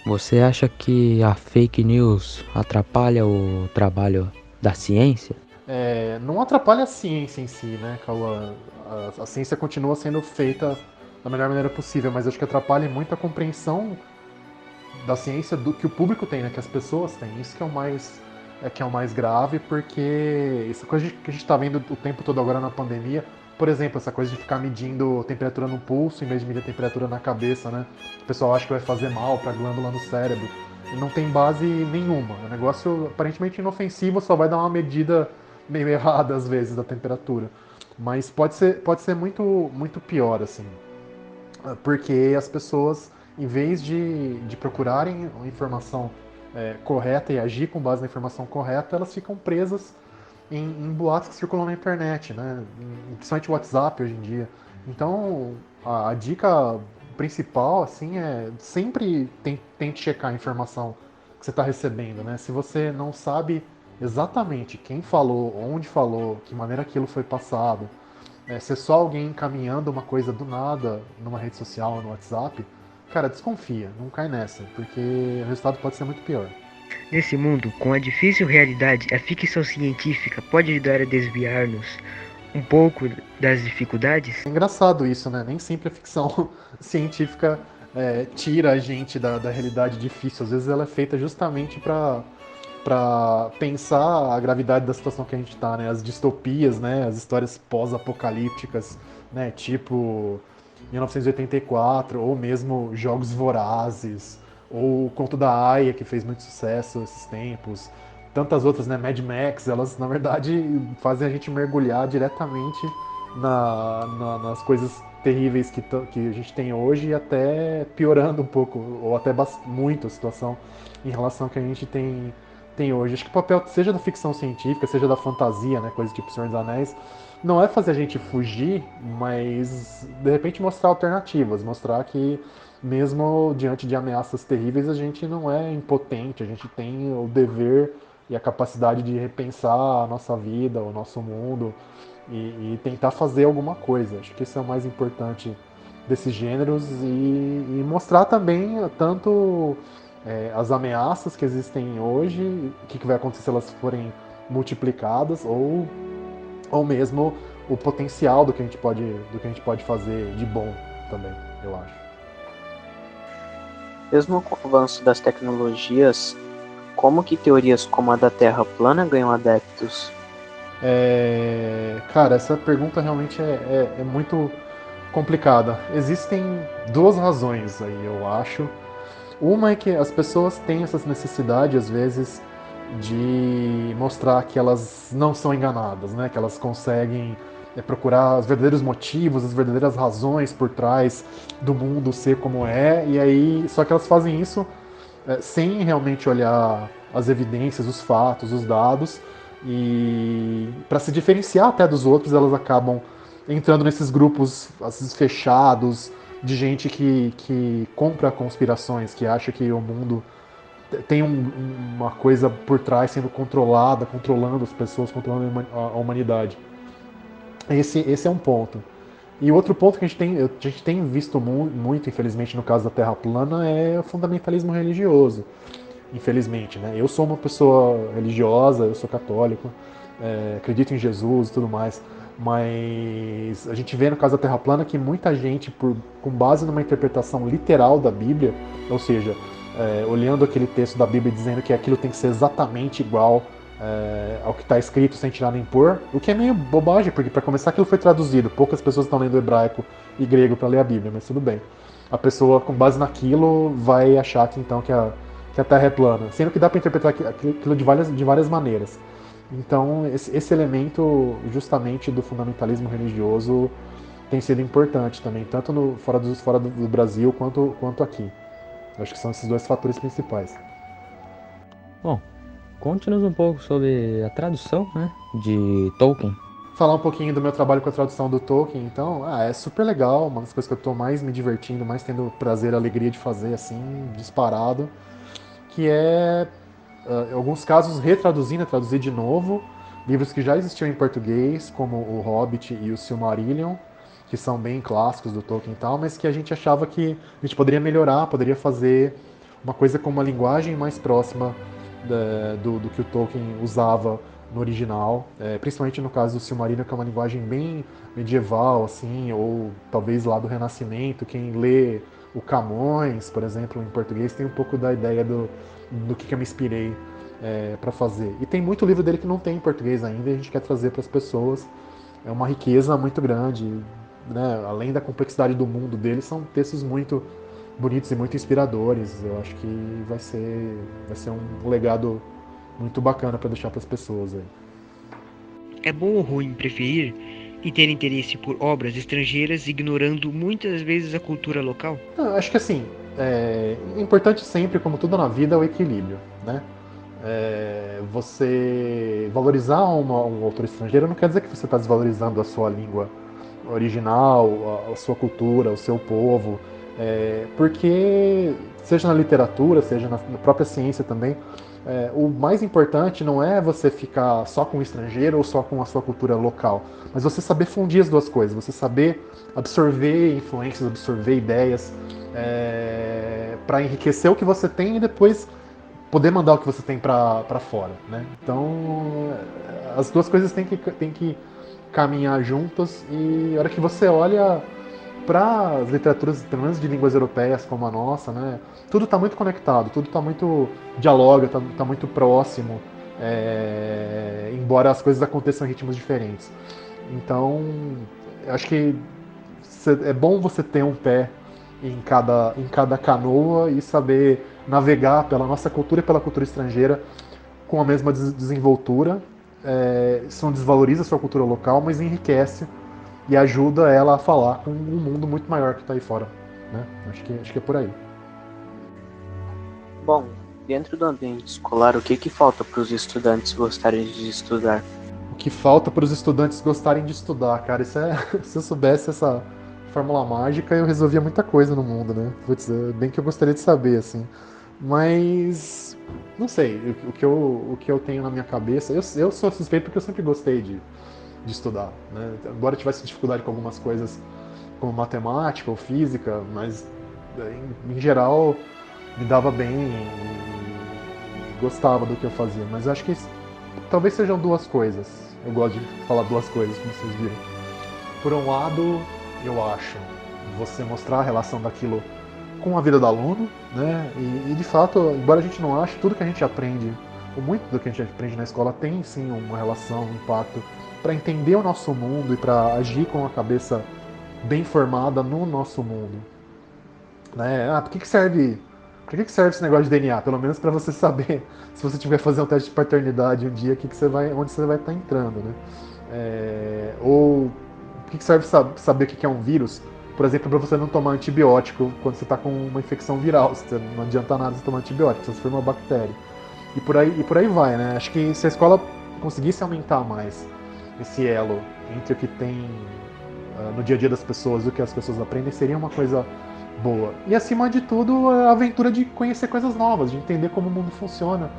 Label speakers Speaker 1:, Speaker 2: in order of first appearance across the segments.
Speaker 1: Você acha que a fake news atrapalha o trabalho da ciência?
Speaker 2: Não atrapalha a ciência em si, né, Cauã? A ciência continua sendo feita da melhor maneira possível, mas acho que atrapalha muito a compreensão da ciência do que o público tem, né, que as pessoas têm. Isso que é o mais grave, porque essa coisa que a gente está vendo o tempo todo agora na pandemia, por exemplo, essa coisa de ficar medindo temperatura no pulso em vez de medir a temperatura na cabeça, né? O pessoal acha que vai fazer mal para a glândula no cérebro. E não tem base nenhuma. É um negócio aparentemente inofensivo, só vai dar uma medida meio errada às vezes da temperatura. Mas pode ser muito, muito pior, assim. Porque as pessoas, em vez de procurarem a informação correta e agir com base na informação correta, elas ficam presas em boatos que circulam na internet, né? Principalmente o WhatsApp hoje em dia. Então, a dica principal, assim, é sempre tente checar a informação que você está recebendo, né? Se você não sabe exatamente quem falou, onde falou, que maneira aquilo foi passado, se é só alguém encaminhando uma coisa do nada numa rede social, no WhatsApp, cara, desconfia, não cai nessa, porque o resultado pode ser muito pior.
Speaker 3: Nesse mundo, com a difícil realidade, a ficção científica pode ajudar a desviar-nos um pouco das dificuldades?
Speaker 2: É engraçado isso, né? Nem sempre a ficção científica tira a gente da realidade difícil. Às vezes ela é feita justamente para pensar a gravidade da situação que a gente está, né? As distopias, né? As histórias pós-apocalípticas, né? Tipo 1984, ou mesmo Jogos Vorazes, ou o Conto da Aia, que fez muito sucesso esses tempos. Tantas outras, né? Mad Max, elas na verdade fazem a gente mergulhar diretamente nas coisas terríveis que a gente tem hoje e até piorando um pouco, ou até muito a situação em relação ao que a gente tem hoje. Acho que o papel, seja da ficção científica, seja da fantasia, né, coisas tipo Senhor dos Anéis, não é fazer a gente fugir, mas de repente mostrar alternativas, mostrar que mesmo diante de ameaças terríveis, a gente não é impotente, a gente tem o dever e a capacidade de repensar a nossa vida, o nosso mundo e tentar fazer alguma coisa. Acho que isso é o mais importante desses gêneros e mostrar também tanto as ameaças que existem hoje, o que vai acontecer se elas forem multiplicadas ou mesmo o potencial do que a gente pode fazer de bom também, eu acho.
Speaker 4: Mesmo com o avanço das tecnologias, como que teorias como a da Terra plana ganham adeptos?
Speaker 2: Cara, essa pergunta realmente é muito complicada. Existem duas razões aí, eu acho. Uma é que as pessoas têm essa necessidade, às vezes, de mostrar que elas não são enganadas, né? Que elas conseguem procurar os verdadeiros motivos, as verdadeiras razões por trás do mundo ser como é, e aí só que elas fazem isso sem realmente olhar as evidências, os fatos, os dados, e para se diferenciar até dos outros, elas acabam entrando nesses grupos às vezes, fechados de gente que compra conspirações, que acha que o mundo tem uma coisa por trás sendo controlada, controlando as pessoas, controlando a humanidade. Esse é um ponto. E o outro ponto que a gente tem visto muito, infelizmente, no caso da Terra plana, é o fundamentalismo religioso. Infelizmente, né? Eu sou uma pessoa religiosa, eu sou católico, acredito em Jesus e tudo mais, mas a gente vê no caso da Terra plana que muita gente, com base numa interpretação literal da Bíblia, ou seja, olhando aquele texto da Bíblia dizendo que aquilo tem que ser exatamente igual ao que está escrito sem tirar nem pôr, o que é meio bobagem, porque para começar aquilo foi traduzido, poucas pessoas estão lendo hebraico e grego para ler a Bíblia, mas tudo bem. A pessoa, com base naquilo, vai achar que então que a Terra é plana, sendo que dá para interpretar aquilo de várias maneiras. Então, esse elemento justamente do fundamentalismo religioso tem sido importante também, tanto fora do Brasil quanto aqui. Eu acho que são esses dois fatores principais.
Speaker 1: Bom, conte-nos um pouco sobre a tradução, né, de Tolkien.
Speaker 2: Falar um pouquinho do meu trabalho com a tradução do Tolkien, então, é super legal, uma das coisas que eu estou mais me divertindo, mais tendo prazer e alegria de fazer, assim, disparado, que é, em alguns casos, retraduzir, né, traduzir de novo, livros que já existiam em português, como O Hobbit e o Silmarillion, que são bem clássicos do Tolkien e tal, mas que a gente achava que a gente poderia melhorar, poderia fazer uma coisa com uma linguagem mais próxima do que o Tolkien usava no original, principalmente no caso do Silmarillion, que é uma linguagem bem medieval, assim, ou talvez lá do Renascimento. Quem lê o Camões, por exemplo, em português, tem um pouco da ideia do que eu me inspirei para fazer. E tem muito livro dele que não tem em português ainda e a gente quer trazer para as pessoas. É uma riqueza muito grande, né? Além da complexidade do mundo dele, são textos muito bonitos e muito inspiradores. Eu acho que vai ser um legado muito bacana para deixar para as pessoas aí.
Speaker 3: É bom ou ruim preferir e ter interesse por obras estrangeiras, ignorando muitas vezes a cultura local?
Speaker 2: Não, eu acho que assim, é importante sempre, como tudo na vida, é o equilíbrio, né? Você valorizar um autor estrangeiro não quer dizer que você está desvalorizando a sua língua original, a sua cultura, o seu povo, porque seja na literatura, seja na própria ciência também, o mais importante não é você ficar só com o estrangeiro ou só com a sua cultura local, mas você saber fundir as duas coisas, você saber absorver influências, absorver ideias, para enriquecer o que você tem e depois poder mandar o que você tem para fora, né? Então, as duas coisas têm que caminhar juntas, e a hora que você olha para as literaturas, pelo menos de línguas europeias como a nossa, né? Tudo está muito conectado, tudo está muito dialoga, tá muito próximo, embora as coisas aconteçam em ritmos diferentes. Então, eu acho que é bom você ter um pé em cada canoa e saber navegar pela nossa cultura e pela cultura estrangeira com a mesma desenvoltura. Isso não desvaloriza a sua cultura local, mas enriquece e ajuda ela a falar com um mundo muito maior que está aí fora, né? Acho que é por aí.
Speaker 4: Bom, dentro do ambiente escolar, o que falta para os estudantes gostarem de estudar?
Speaker 2: O que falta para os estudantes gostarem de estudar, cara, se eu soubesse essa fórmula mágica, eu resolvia muita coisa no mundo, né? Putz, bem que eu gostaria de saber, assim. Mas, não sei, o que eu tenho na minha cabeça, eu sou suspeito porque eu sempre gostei de estudar, né? Embora eu tivesse dificuldade com algumas coisas como matemática ou física, mas em geral me dava bem e gostava do que eu fazia. Mas eu acho que talvez sejam duas coisas. Eu gosto de falar duas coisas, como vocês viram. Por um lado, eu acho você mostrar a relação daquilo com a vida do aluno, né? E de fato, embora a gente não ache, tudo que a gente aprende, ou muito do que a gente aprende na escola tem sim uma relação, um impacto para entender o nosso mundo e para agir com a cabeça bem formada no nosso mundo, né? Por que serve esse negócio de DNA? Pelo menos para você saber, se você tiver fazer um teste de paternidade um dia, onde você vai estar entrando, né? Ou por que serve saber o que é um vírus? Por exemplo, para você não tomar antibiótico quando você está com uma infecção viral. Não adianta nada você tomar antibiótico, se for uma bactéria. E por aí vai, né? Acho que se a escola conseguisse aumentar mais esse elo entre o que tem no dia a dia das pessoas e o que as pessoas aprendem, seria uma coisa boa. E acima de tudo, a aventura de conhecer coisas novas, de entender como o mundo funciona,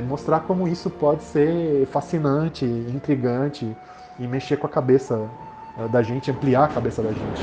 Speaker 2: mostrar como isso pode ser fascinante, intrigante e mexer com a cabeça da gente, ampliar a cabeça da gente.